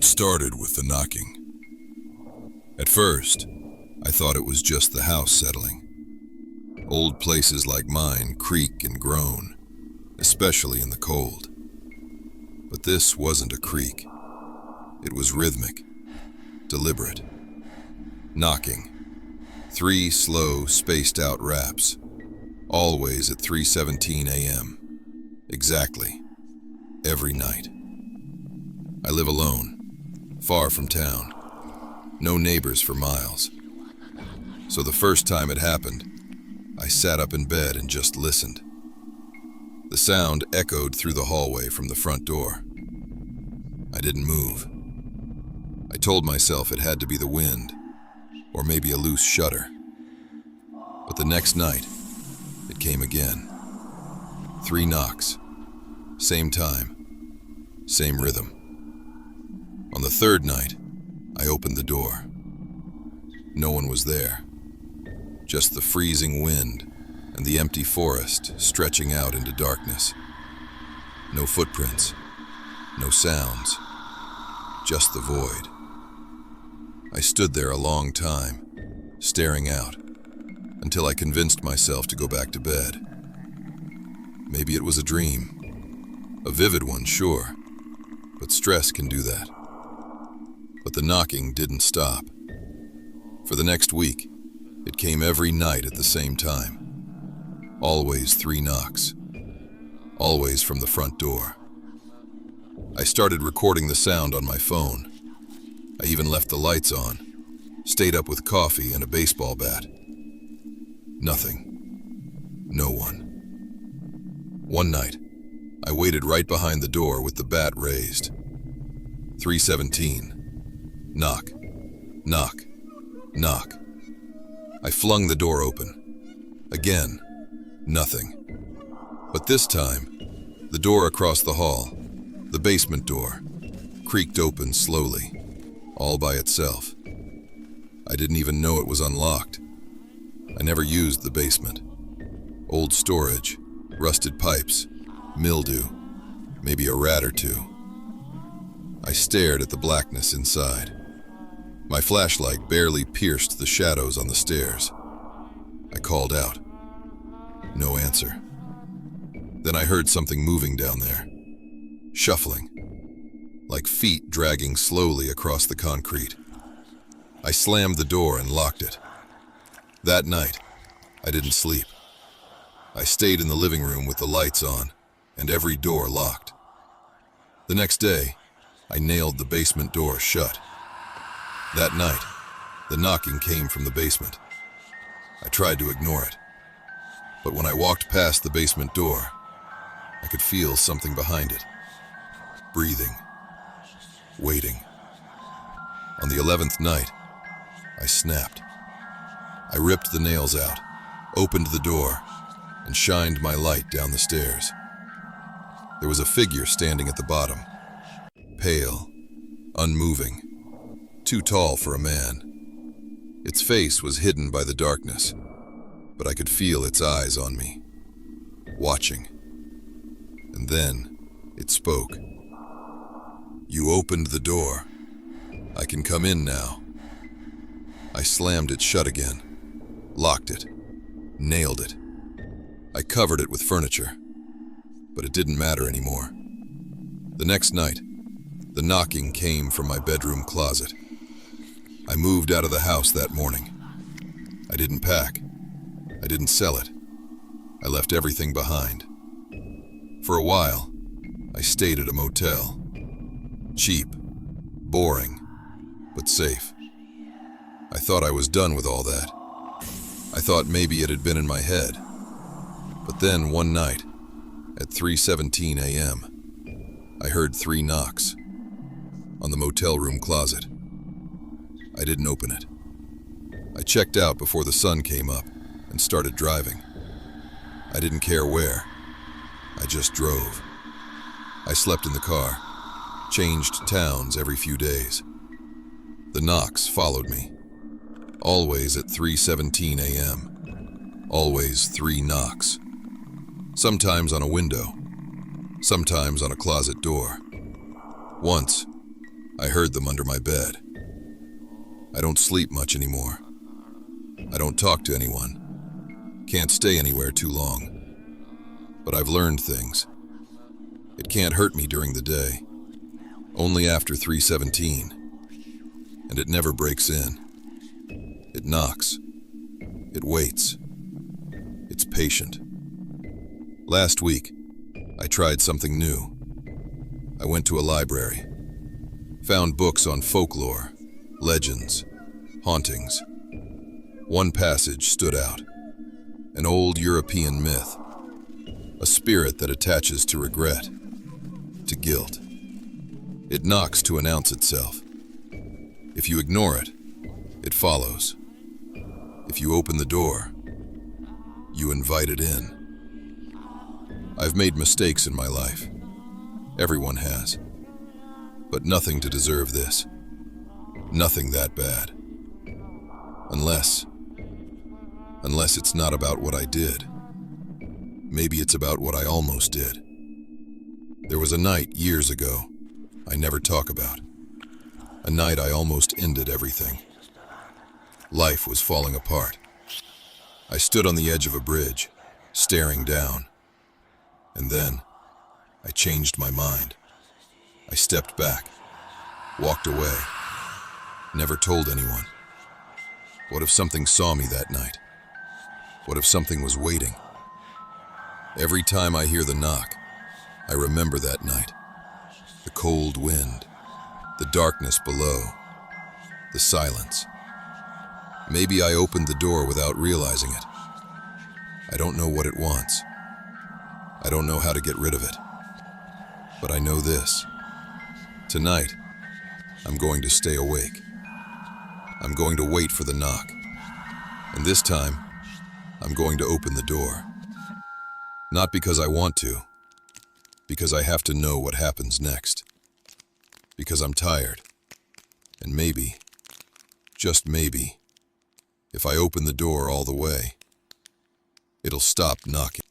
It started with the knocking. At first, I thought it was just the house settling. Old places like mine creak and groan, especially in the cold. But this wasn't a creak. It was rhythmic, deliberate. Knocking. 3 slow, spaced-out raps, always at 3:17 a.m. Exactly. Every night. I live alone, far from town. No neighbors for miles. So the first time it happened, I sat up in bed and just listened. The sound echoed through the hallway from the front door. I didn't move. I told myself it had to be the wind, or maybe a loose shutter. But the next night, it came again. 3 knocks. Same time. Same rhythm. On the 3rd night, I opened the door. No one was there. Just the freezing wind and the empty forest stretching out into darkness. No footprints. No sounds. Just the void. I stood there a long time, staring out, until I convinced myself to go back to bed. Maybe it was a dream. A vivid one, sure, but stress can do that. But the knocking didn't stop. For the next week, it came every night at the same time. Always 3 knocks. Always from the front door. I started recording the sound on my phone. I even left the lights on, stayed up with coffee and a baseball bat. Nothing. No one. One night, I waited right behind the door with the bat raised. 3:17. Knock. Knock. Knock. I flung the door open. Again, nothing. But this time, the door across the hall, the basement door, creaked open slowly, all by itself. I didn't even know it was unlocked. I never used the basement. Old storage, rusted pipes, mildew, maybe a rat or 2. I stared at the blackness inside. My flashlight barely pierced the shadows on the stairs. I called out. No answer. Then I heard something moving down there. Shuffling. Like feet dragging slowly across the concrete. I slammed the door and locked it. That night, I didn't sleep. I stayed in the living room with the lights on and every door locked. The next day, I nailed the basement door shut. That night, the knocking came from the basement. I tried to ignore it. But when I walked past the basement door, I could feel something behind it. Breathing. Waiting. On the 11th night, I snapped. I ripped the nails out, opened the door, and shined my light down the stairs. There was a figure standing at the bottom. Pale, unmoving, too tall for a man. Its face was hidden by the darkness, but I could feel its eyes on me, watching. And then it spoke. You opened the door. I can come in now. I slammed it shut again, locked it, nailed it. I covered it with furniture, but it didn't matter anymore. The next night, the knocking came from my bedroom closet. I moved out of the house that morning. I didn't pack. I didn't sell it. I left everything behind. For a while, I stayed at a motel. Cheap, boring, but safe. I thought I was done with all that. I thought maybe it had been in my head. But then one night, at 3:17 a.m., I heard 3 knocks on the motel room closet. I didn't open it. I checked out before the sun came up and started driving. I didn't care where. I just drove. I slept in the car, changed towns every few days. The knocks followed me, always at 3:17 a.m., always 3 knocks. Sometimes on a window, sometimes on a closet door. Once, I heard them under my bed. I don't sleep much anymore. I don't talk to anyone. Can't stay anywhere too long. But I've learned things. It can't hurt me during the day. Only after 3:17. And it never breaks in. It knocks. It waits. It's patient. Last week, I tried something new. I went to a library. Found books on folklore, legends, hauntings. One passage stood out. An old European myth. A spirit that attaches to regret, to guilt. It knocks to announce itself. If you ignore it, it follows. If you open the door, you invite it in. I've made mistakes in my life. Everyone has. But nothing to deserve this. Nothing that bad. Unless it's not about what I did. Maybe it's about what I almost did. There was a night years ago I never talk about. A night I almost ended everything. Life was falling apart. I stood on the edge of a bridge, staring down. And then, I changed my mind. I stepped back, walked away, never told anyone. What if something saw me that night? What if something was waiting? Every time I hear the knock, I remember that night. The cold wind, the darkness below, the silence. Maybe I opened the door without realizing it. I don't know what it wants. I don't know how to get rid of it. But I know this. Tonight, I'm going to stay awake. I'm going to wait for the knock. And this time, I'm going to open the door. Not because I want to, because I have to know what happens next. Because I'm tired. And maybe, just maybe, if I open the door all the way, it'll stop knocking.